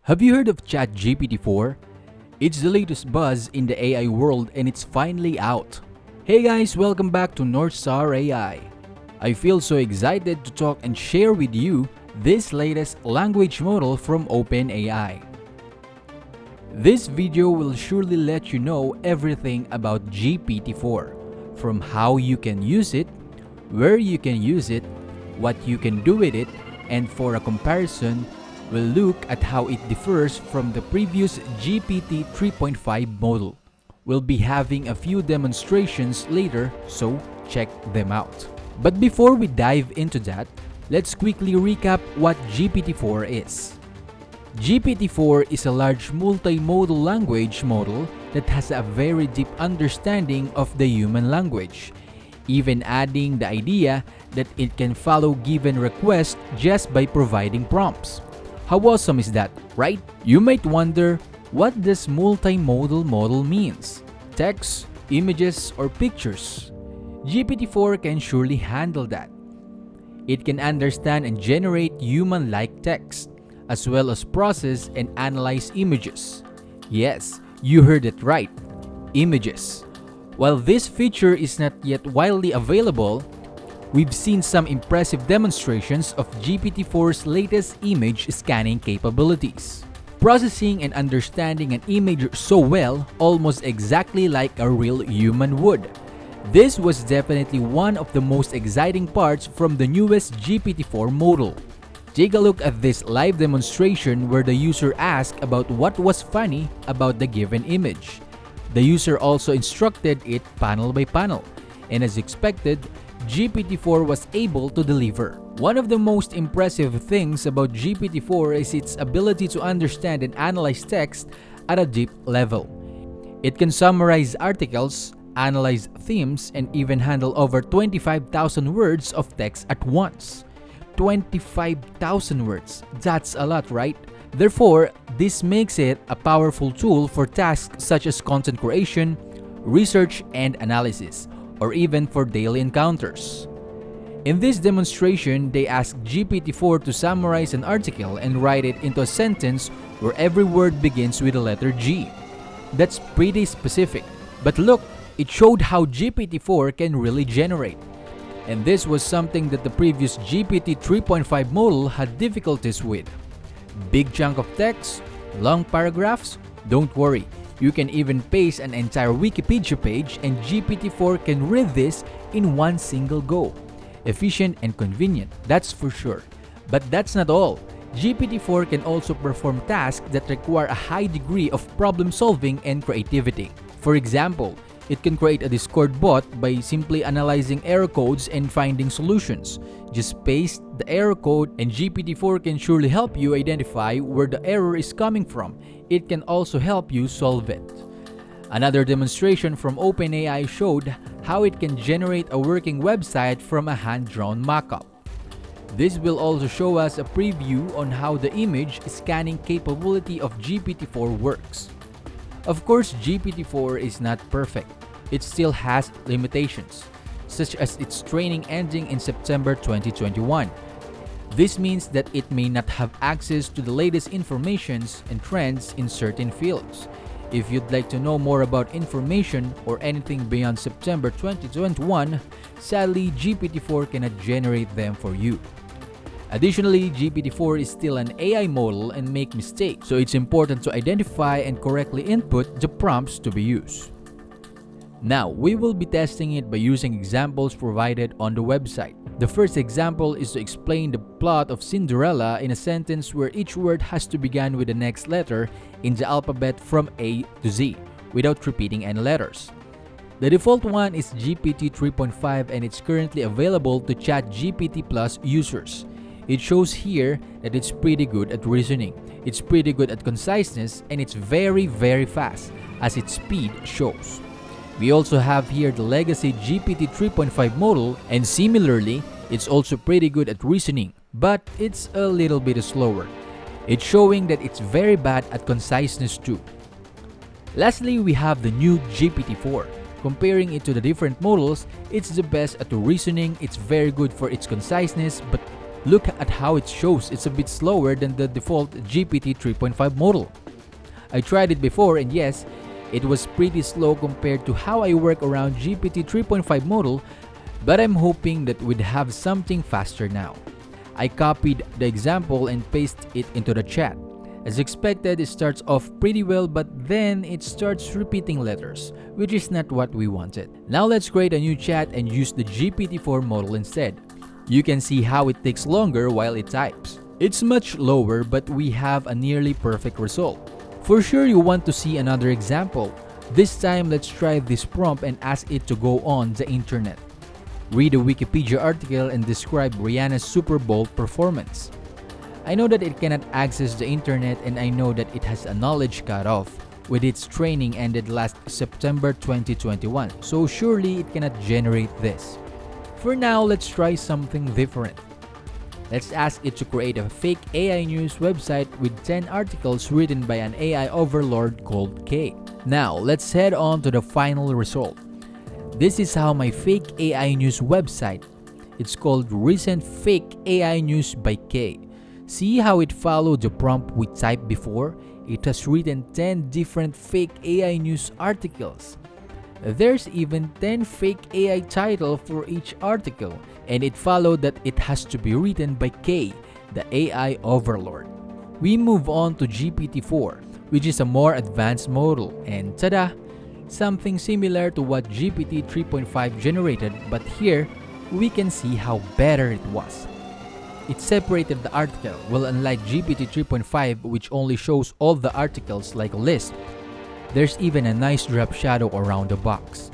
Have you heard of Chat GPT-4? It's the latest buzz in the AI world and it's finally out. Hey guys, welcome back to Northstar AI. I feel so excited to talk and share with you this latest language model from OpenAI. This video will surely let you know everything about GPT-4, from how you can use it, where you can use it, what you can do with it, and for a comparison, we'll look at how it differs from the previous GPT 3.5 model. We'll be having a few demonstrations later, so check them out. But before we dive into that, let's quickly recap what GPT-4 is. GPT-4 is a large multimodal language model that has a very deep understanding of the human language, even adding the idea that it can follow given requests just by providing prompts. How awesome is that, right? You might wonder, what does multimodal model means? Text, images, or pictures? GPT-4 can surely handle that. It can understand and generate human-like text, as well as process and analyze images. Yes, you heard it right, images. While this feature is not yet widely available, we've seen some impressive demonstrations of GPT-4's latest image scanning capabilities, processing and understanding an image so well, almost exactly like a real human would. This was definitely one of the most exciting parts from the newest GPT-4 model. Take a look at this live demonstration where the user asked about what was funny about the given image. The user also instructed it panel by panel, and as expected, GPT-4 was able to deliver. One of the most impressive things about GPT-4 is its ability to understand and analyze text at a deep level. It can summarize articles, analyze themes, and even handle over 25,000 words of text at once. 25,000 words, that's a lot, right? Therefore, this makes it a powerful tool for tasks such as content creation, research and analysis, or even for daily encounters. In this demonstration, they asked GPT-4 to summarize an article and write it into a sentence where every word begins with the letter G. That's pretty specific. But look, it showed how GPT-4 can really generate. And this was something that the previous GPT 3.5 model had difficulties with. Big chunk of text, long paragraphs? Don't worry. You can even paste an entire Wikipedia page and GPT-4 can read this in one single go. Efficient and convenient, that's for sure. But that's not all. GPT-4 can also perform tasks that require a high degree of problem solving and creativity. For example, it can create a Discord bot by simply analyzing error codes and finding solutions. Just paste the error code and GPT-4 can surely help you identify where the error is coming from. It can also help you solve it. Another demonstration from OpenAI showed how it can generate a working website from a hand-drawn mockup. This will also show us a preview on how the image scanning capability of GPT-4 works. Of course, GPT-4 is not perfect. It still has limitations, such as its training ending in September 2021. This means that it may not have access to the latest informations and trends in certain fields. If you'd like to know more about information or anything beyond September 2021, sadly, GPT-4 cannot generate them for you. Additionally, GPT-4 is still an AI model and make mistakes, so it's important to identify and correctly input the prompts to be used. Now, we will be testing it by using examples provided on the website. The first example is to explain the plot of Cinderella in a sentence where each word has to begin with the next letter in the alphabet from A to Z, without repeating any letters. The default one is GPT 3.5 and it's currently available to Chat GPT+ users. It shows here that it's pretty good at reasoning, it's pretty good at conciseness, and it's very fast, as its speed shows. We also have here the legacy GPT 3.5 model, and similarly, it's also pretty good at reasoning, but it's a little bit slower. It's showing that it's very bad at conciseness too. Lastly, we have the new GPT-4. Comparing it to the different models, it's the best at the reasoning, it's very good for its conciseness, but Look at how it shows. It's a bit slower than the default GPT 3.5 model. I tried it before and yes, it was pretty slow compared to how I work around GPT 3.5 model, but I'm hoping that we'd have something faster now. I copied the example and pasted it into the chat. As expected, it starts off pretty well, but then it starts repeating letters, which is not what we wanted. Now let's create a new chat and use the GPT-4 model instead. You can see how it takes longer while it types. It's much lower, but we have a nearly perfect result. For sure you want to see another example. This time let's try this prompt and ask it to go on the internet. Read a Wikipedia article and describe Rihanna's Super Bowl performance. I know that it cannot access the internet and I know that it has a knowledge cutoff with its training ended last September 2021, so surely it cannot generate this. For now, let's try something different. Let's ask it to create a fake AI news website with 10 articles written by an AI overlord called K. Now, let's head on to the final result. This is how my fake AI news website. It's called Recent Fake AI News by K. See how it followed the prompt we typed before? It has written 10 different fake AI news articles. There's even 10 fake AI titles for each article, and it followed that it has to be written by K, the AI overlord. We move on to GPT-4, which is a more advanced model, and tada! Something similar to what GPT 3.5 generated, but here we can see how better it was. It separated the article, while unlike GPT 3.5 which only shows all the articles like a list, there's even a nice drop shadow around the box.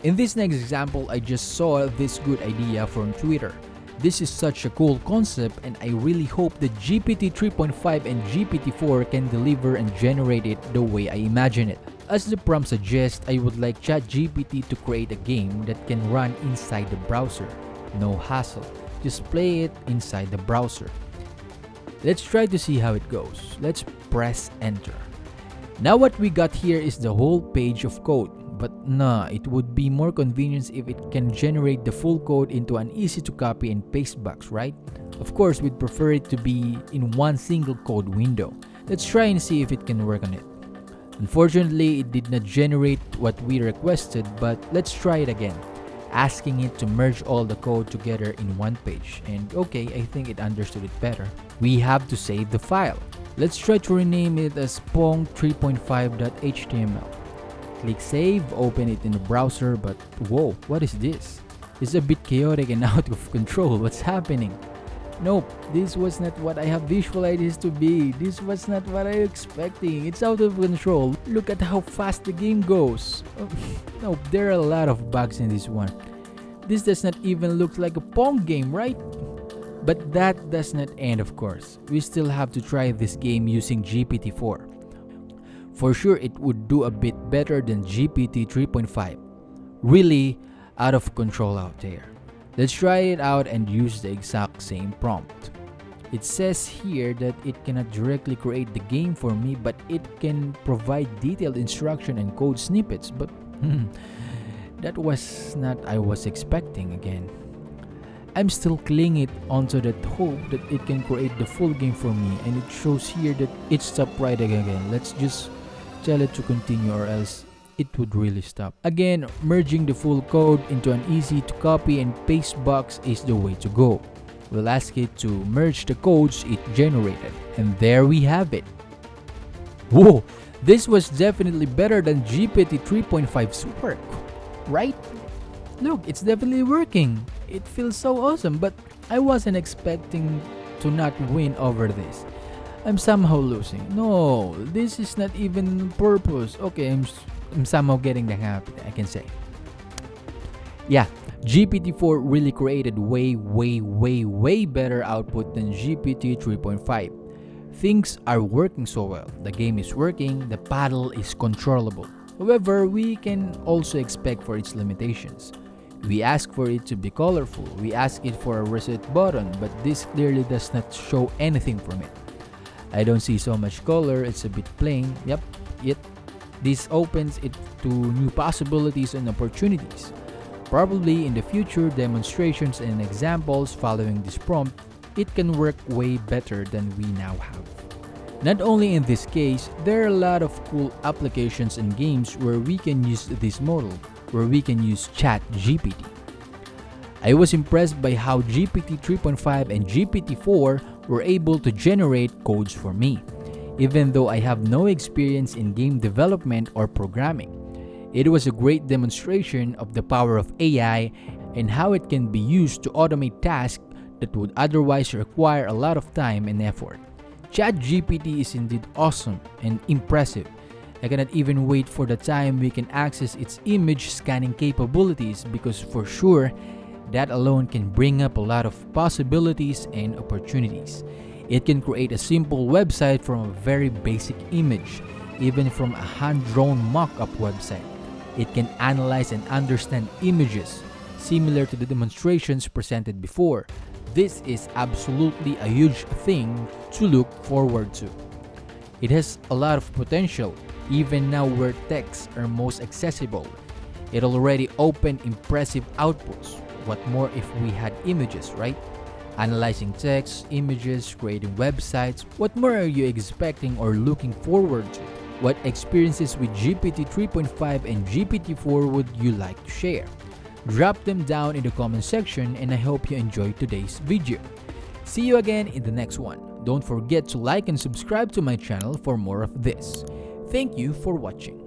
In this next example, I just saw this good idea from Twitter. This is such a cool concept and I really hope that GPT 3.5 and GPT-4 can deliver and generate it the way I imagine it. As the prompt suggests, I would like Chat GPT to create a game that can run inside the browser. No hassle, just play it inside the browser. Let's try to see how it goes. Let's press enter. Now what we got here is the whole page of code, but nah, it would be more convenient if it can generate the full code into an easy to copy and paste box, right? Of course, we'd prefer it to be in one single code window. Let's try and see if it can work on it. Unfortunately, it did not generate what we requested, but let's try it again, asking it to merge all the code together in one page. And okay, I think it understood it better. We have to save the file. Let's try to rename it as pong3.5.html. Click save, open it in the browser, but whoa, what is this? It's a bit chaotic and out of control. What's happening? Nope, this was not what I have visualized this to be. This was not what I was expecting. It's out of control. Look at how fast the game goes. Nope, there are a lot of bugs in this one. This does not even look like a Pong game, right? But that does not end, of course. We still have to try this game using GPT-4. For sure, it would do a bit better than GPT 3.5. Really out of control out there. Let's try it out and use the exact same prompt. It says here that it cannot directly create the game for me, but it can provide detailed instruction and code snippets. But that was not I was expecting again. I'm still clinging onto that hope that it can create the full game for me, and it shows here that it stopped writing again. Let's just tell it to continue or else it would really stop. Again, merging the full code into an easy to copy and paste box is the way to go. We'll ask it to merge the codes it generated. And there we have it. Whoa! This was definitely better than GPT 3.5's work, right? Look, it's definitely working. It feels so awesome, but I wasn't expecting to not win over this. I'm somehow losing. No, this is not even purpose. Okay, I'm somehow getting the hang of it, I can say. Yeah, GPT-4 really created way better output than GPT 3.5. Things are working so well. The game is working, the paddle is controllable. However, we can also expect for its limitations. We ask for it to be colorful, we ask it for a reset button, but this clearly does not show anything from it. I don't see so much color, it's a bit plain. Yep, this opens it to new possibilities and opportunities. Probably in the future, demonstrations and examples following this prompt it can work way better than we now have. Not only in this case, there are a lot of cool applications and games where we can use this model, where we can use Chat GPT. I was impressed by how GPT 3.5 and GPT 4 were able to generate codes for me, even though I have no experience in game development or programming. It was a great demonstration of the power of AI and how it can be used to automate tasks that would otherwise require a lot of time and effort. ChatGPT is indeed awesome and impressive. I cannot even wait for the time we can access its image scanning capabilities, because for sure, that alone can bring up a lot of possibilities and opportunities. It can create a simple website from a very basic image, even from a hand-drawn mock-up website. It can analyze and understand images, similar to the demonstrations presented before. This is absolutely a huge thing to look forward to. It has a lot of potential, even now where texts are most accessible. It already opened impressive outputs. What more if we had images, right? Analyzing text, images, creating websites. What more are you expecting or looking forward to? What experiences with GPT 3.5 and GPT 4 would you like to share? Drop them down in the comment section, and I hope you enjoyed today's video. See you again in the next one. Don't forget to like and subscribe to my channel for more of this. Thank you for watching.